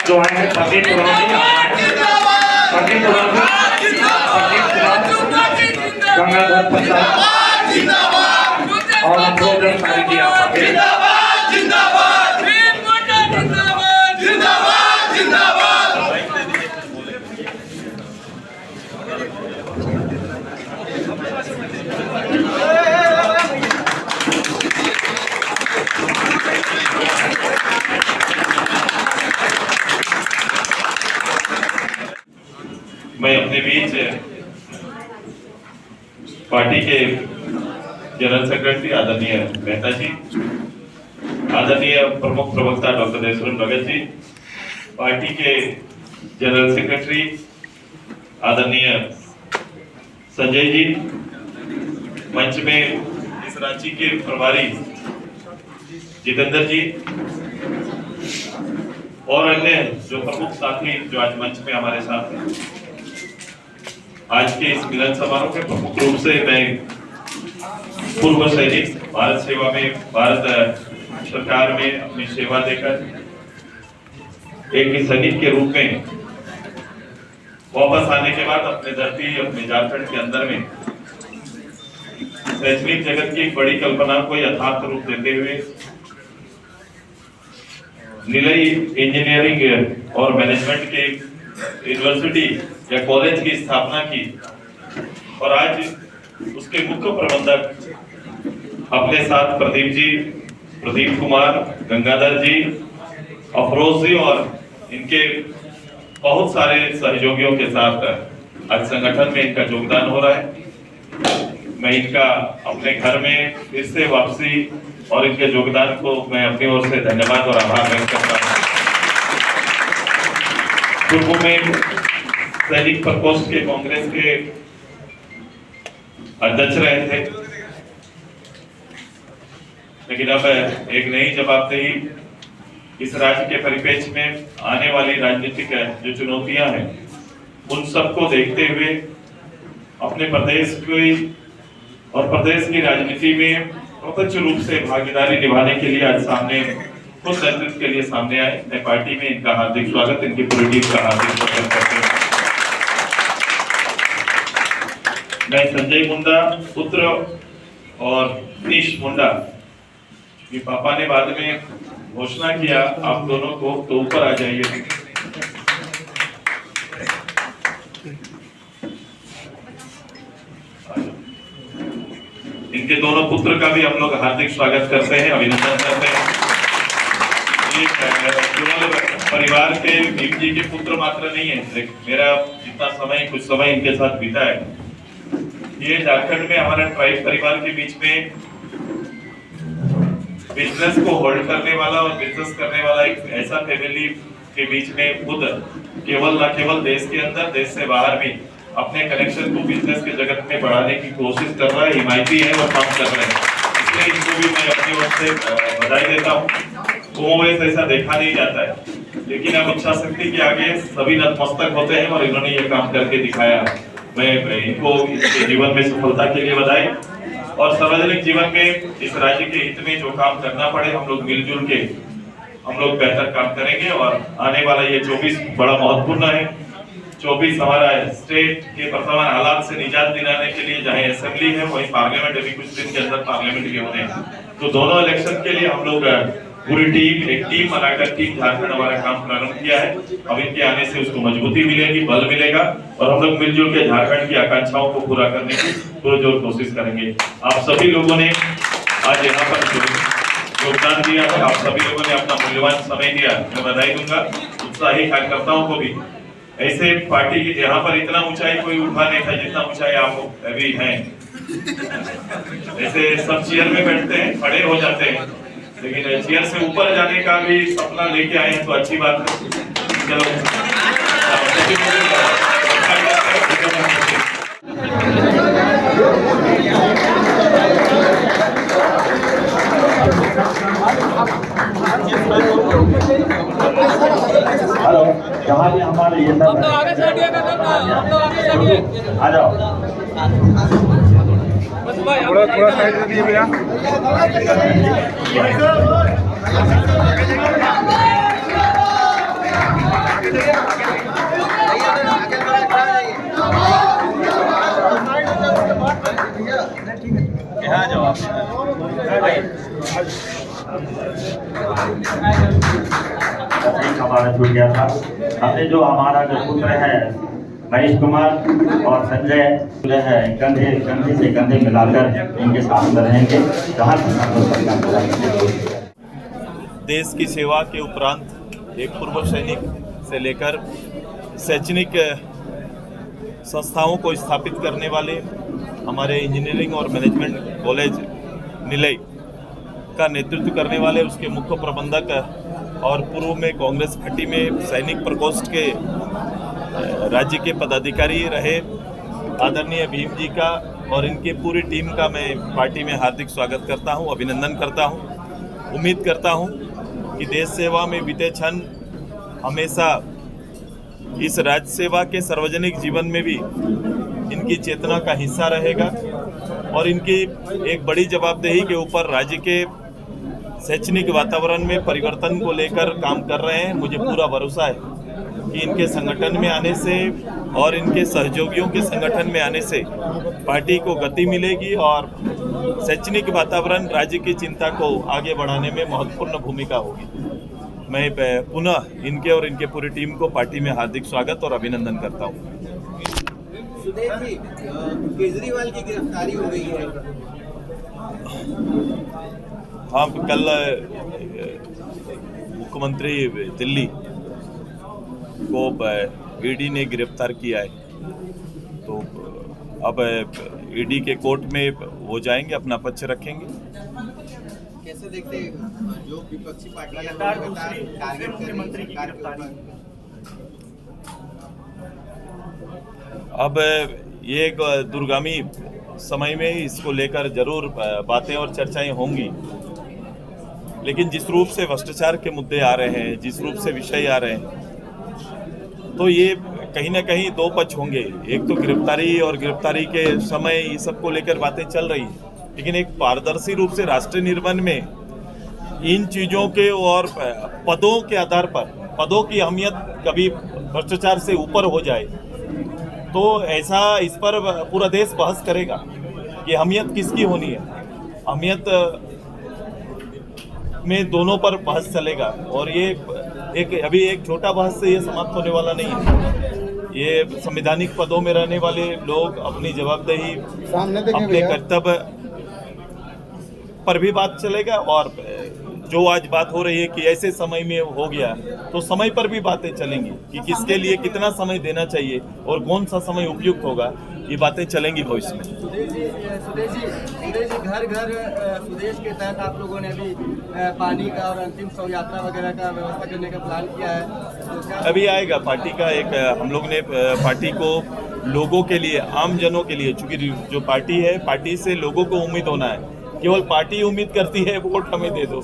जो आए हैं पंडित गंगाधर प्रसाद और अम्बोधर सारिया मैं अपने बीच पार्टी के जनरल सेक्रेटरी आदरणीय मेहता जी, आदरणीय प्रमुख प्रवक्ता डॉक्टर देशवंत भगत जी, पार्टी के जनरल सेक्रेटरी आदरणीय संजय जी, मंच में इस रांची के प्रभारी जितेंद्र जी और अन्य जो प्रमुख साथी जो आज मंच में हमारे साथ हैं। आज के इस मिलन समारोह के प्रमुख रूप से मैं पूर्व सैनिक, भारत सेवा में, भारत सरकार में अपनी सेवा देकर एक सैनिक के रूप में वापस आने के बाद अपने धरती, अपने झारखंड के अंदर में शैक्षणिक जगत की एक बड़ी कल्पना को यथार्थ रूप देते हुए निलई इंजीनियरिंग और मैनेजमेंट के यूनिवर्सिटी या कॉलेज की स्थापना की और आज उसके मुख्य प्रबंधक अपने साथ प्रदीप जी, प्रदीप कुमार, गंगाधर जी, अफरोज जी और इनके बहुत सारे सहयोगियों के साथ आज संगठन में इनका योगदान हो रहा है। मैं इनका अपने घर में फिर से वापसी और इनके योगदान को मैं अपनी ओर से धन्यवाद और आभार व्यक्त करता हूँ। पूर्व में सैनिक प्रकोष्ठ के कांग्रेस के अध्यक्ष रहे थे, लेकिन अब एक नई जवाबदेही इस राज्य के परिप्रेक्ष्य में आने वाली राजनीतिक जो चुनौतियां हैं उन सबको देखते हुए अपने प्रदेश की और प्रदेश की राजनीति में प्रत्यक्ष रूप से भागीदारी निभाने के लिए आज सामने खुद नेतृत्व के लिए सामने आए। मैं पार्टी में इनका हार्दिक स्वागत, इनकी पूरी टीम का हार्दिक स्वागत करते हैं। मैं संजय मुंडा पुत्र और नीश मुंडा के पापा ने बाद में घोषणा किया आप दोनों को तो ऊपर आ जाइए। इनके दोनों पुत्र का भी हम लोग हार्दिक स्वागत करते हैं, अभिनंदन करते हैं। परिवार के भीम जी के पुत्र मात्र नहीं है, मेरा जितना समय कुछ समय इनके साथ बीता है, ये झारखंड में हमारा ट्राइब परिवार के बीच में बिजनेस को होल्ड करने वाला और बिजनेस करने वाला एक ऐसा फैमिली के बीच में खुद केवल न केवल देश के अंदर, देश से बाहर भी अपने कनेक्शन को बिजनेस के जगत में बढ़ाने की कोशिश कर रहा है, हिमायती है और काम कर रहे हैं। इसलिए इनको भी मैं अपनी ओर से बधाई देता हूँ। वैसे ऐसा देखा नहीं जाता है, लेकिन अब इच्छा शक्ति के आगे सभी नतमस्तक होते हैं और इन्होंने ये काम करके दिखाया। मैं इनको इनके जीवन में सफलता के लिए बधाई और सार्वजनिक जीवन में इस राज्य के हित में जो काम करना पड़े हम लोग मिलजुल के हम लोग बेहतर काम करेंगे। और आने वाला ये 24 बड़ा महत्वपूर्ण है। 24 हमारा स्टेट के वर्तमान हालात से निजात दिलाने के लिए जहाँ असेंबली है वही पार्लियामेंट अभी कुछ दिन के अंदर पार्लियामेंट के होने हैं, तो दोनों इलेक्शन के लिए हम लोग पूरी टीम, एक टीम बनाकर टीम झारखंड हमारा काम प्रारंभ किया है। अब इनके आने से उसको मजबूती मिलेगी, बल मिलेगा और हम लोग मिलजुल के झारखंड की आकांक्षाओं को पूरा करने की पुरजोर कोशिश करेंगे। आप सभी लोगों ने आज यहाँ पर योगदान दिया है, आप सभी लोगों ने अपना मूल्यवान समय दिया, मैं बधाई दूंगा। उत्साही कार्यकर्ताओं को भी। ऐसे पार्टी की यहाँ पर इतना ऊंचाई कोई उठा नहीं था जितना ऊंचाई आप अभी हैं। ऐसे सब चेयर में बैठते हैं, खड़े हो जाते हैं, लेकिन चेयर से ऊपर जाने का भी सपना लेके आए हैं तो अच्छी बात है। चलो हेलो, जहाँ भी हमारे ये सब आ जाओ, थोड़ा थोड़ा साइड में दिए भैया। एक हमारा छूट गया था। हमने जो हमारा जो पुत्र है महेश कुमार और संजय जो है कंधे से कंधे मिलाकर इनके साथ रहेंगे। जहाँ देश की सेवा के उपरांत एक पूर्व सैनिक से लेकर शैक्षणिक संस्थाओं को स्थापित करने वाले हमारे इंजीनियरिंग और मैनेजमेंट कॉलेज निलय का नेतृत्व करने वाले उसके मुख्य प्रबंधक और पूर्व में कांग्रेस पार्टी में सैनिक प्रकोष्ठ के राज्य के पदाधिकारी रहे आदरणीय भीम जी का और इनके पूरी टीम का मैं पार्टी में हार्दिक स्वागत करता हूं, अभिनंदन करता हूं। उम्मीद करता हूं कि देश सेवा में बीते क्षण हमेशा इस राज्य सेवा के सार्वजनिक जीवन में भी इनकी चेतना का हिस्सा रहेगा और इनकी एक बड़ी जवाबदेही के ऊपर राज्य के शैक्षणिक वातावरण में परिवर्तन को लेकर काम कर रहे हैं। मुझे पूरा भरोसा है कि इनके संगठन में आने से और इनके सहयोगियों के संगठन में आने से पार्टी को गति मिलेगी और शैक्षणिक वातावरण राज्य की चिंता को आगे बढ़ाने में महत्वपूर्ण भूमिका होगी। मैं पुनः इनके और इनके पूरी टीम को पार्टी में हार्दिक स्वागत और अभिनंदन करता हूँ। सुदेश जी, केजरीवाल की गिरफ्तारी हो गई है। हाँ, कल मुख्यमंत्री दिल्ली को ईडी ने गिरफ्तार किया है, तो अब ईडी के कोर्ट में वो जाएंगे, अपना पक्ष रखेंगे। कैसे देखते हैं जो विपक्षी पार्टी टारगेट मुख्यमंत्री की गिरफ्तारी? अब ये एक दूरगामी समय में इसको लेकर जरूर बातें और चर्चाएं होंगी, लेकिन जिस रूप से भ्रष्टाचार के मुद्दे आ रहे हैं, जिस रूप से विषय आ रहे हैं, तो ये कहीं ना कहीं दो पक्ष होंगे। एक तो गिरफ्तारी और गिरफ्तारी के समय ये सब को लेकर बातें चल रही हैं, लेकिन एक पारदर्शी रूप से राष्ट्रीय निर्माण में इन चीज़ों के और पदों के आधार पर पदों की अहमियत कभी भ्रष्टाचार से ऊपर हो जाए तो ऐसा इस पर पूरा देश बहस करेगा कि अहमियत किसकी होनी है। अहमियत में दोनों पर बहस चलेगा और ये अभी एक छोटा बहस से ये समाप्त होने वाला नहीं है। ये संवैधानिक पदों में रहने वाले लोग अपनी जवाबदेही, अपने कर्तव्य पर भी बात चलेगा और जो आज बात हो रही है कि ऐसे समय में हो गया, तो समय पर भी बातें चलेंगी कि किसके लिए कितना समय देना चाहिए और कौन सा समय उपयुक्त होगा। ये बातें चलेंगी भविष्य में। सुदेश जी, घर घर सुदेश के तहत आप लोगों ने अभी पानी का और अंतिम शव यात्रा वगैरह का व्यवस्था करने का प्लान किया है, तो क्या अभी आएगा पार्टी का एक, हम लोग ने पार्टी को लोगों के लिए, आम जनों के लिए, चूंकि जो पार्टी है, पार्टी से लोगों को उम्मीद होना है। केवल पार्टी उम्मीद करती है वोट हमें दे दो,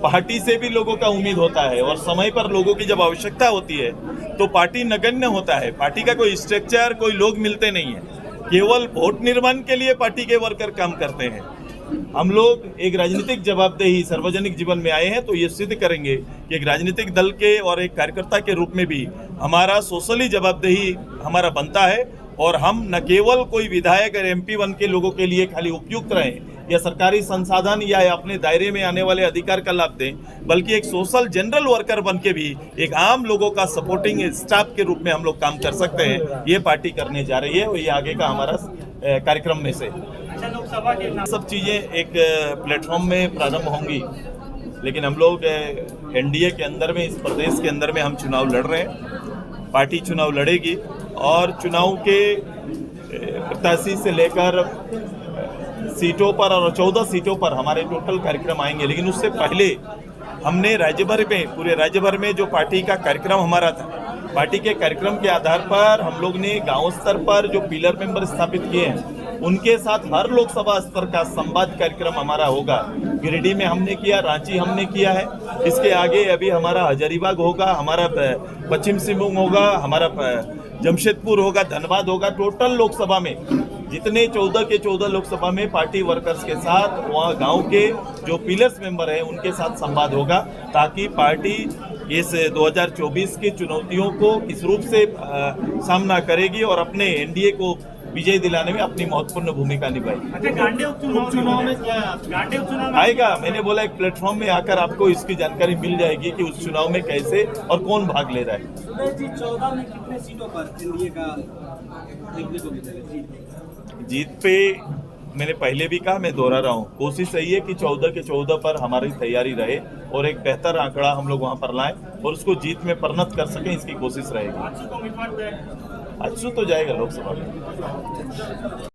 पार्टी से भी लोगों का उम्मीद होता है और समय पर लोगों की जब आवश्यकता होती है तो पार्टी नगण्य होता है। पार्टी का कोई स्ट्रक्चर, कोई लोग मिलते नहीं है, केवल वोट निर्माण के लिए पार्टी के वर्कर काम करते हैं। हम लोग एक राजनीतिक जवाबदेही सार्वजनिक जीवन में आए हैं, तो ये सिद्ध करेंगे कि एक राजनीतिक दल के और एक कार्यकर्ता के रूप में भी हमारा सोशली जवाबदेही हमारा बनता है और हम न केवल कोई विधायक और एमपी बन के लोगों के लिए खाली उपयुक्त रहें या सरकारी संसाधन या अपने दायरे में आने वाले अधिकार का लाभ दें, बल्कि एक सोशल जनरल वर्कर बन के भी एक आम लोगों का सपोर्टिंग स्टाफ के रूप में हम लोग काम कर सकते हैं। ये पार्टी करने जा रही है और ये आगे का हमारा कार्यक्रम में से सब चीज़ें एक प्लेटफॉर्म में प्रारंभ होंगी, लेकिन हम लोग एनडीए के अंदर में, इस प्रदेश के अंदर में हम चुनाव लड़ रहे हैं। पार्टी चुनाव लड़ेगी और चुनाव के प्रत्याशी से लेकर सीटों पर और 14 सीटों पर हमारे टोटल कार्यक्रम आएंगे। लेकिन उससे पहले हमने राज्य भर में, पूरे राज्य भर में जो पार्टी का कार्यक्रम हमारा था, पार्टी के कार्यक्रम के आधार पर हम लोग ने गांव स्तर पर जो पिलर मेंबर स्थापित किए हैं उनके साथ हर लोकसभा स्तर का संवाद कार्यक्रम हमारा होगा। गिरिडीह में हमने किया, रांची हमने किया है, इसके आगे अभी हमारा हजारीबाग होगा, हमारा पश्चिम सिंहभूम होगा, हमारा जमशेदपुर होगा, धनबाद होगा। टोटल लोकसभा में जितने 14 के 14 लोकसभा में पार्टी वर्कर्स के साथ वहाँ गांव के जो पिलर्स मेंबर हैं उनके साथ संवाद होगा, ताकि पार्टी इस 2024 की चुनौतियों को किस रूप से सामना करेगी और अपने एनडीए को विजय दिलाने में अपनी महत्वपूर्ण भूमिका निभाएगी। अच्छा, गांडे उपचुनाव में क्या गांडे उपचुनाव में आएगा, मैंने बोला एक प्लेटफॉर्म में आकर आपको इसकी जानकारी मिल जाएगी कि उस चुनाव में कैसे और कौन भाग ले रहा है। सुरेश जी 14 में कितने सीटों पर एनडीए का देखने को मिलेगा जीत पे मैंने पहले भी कहा, मैं दोहरा रहा हूँ, कोशिश यही है कि 14 के 14 पर हमारी तैयारी रहे और एक बेहतर आंकड़ा हम लोग वहाँ पर लाएं और उसको जीत में परिणत कर सकें, इसकी कोशिश रहेगी। उम्मीदवार तय अच्छू तो जाएगा लोकसभा में।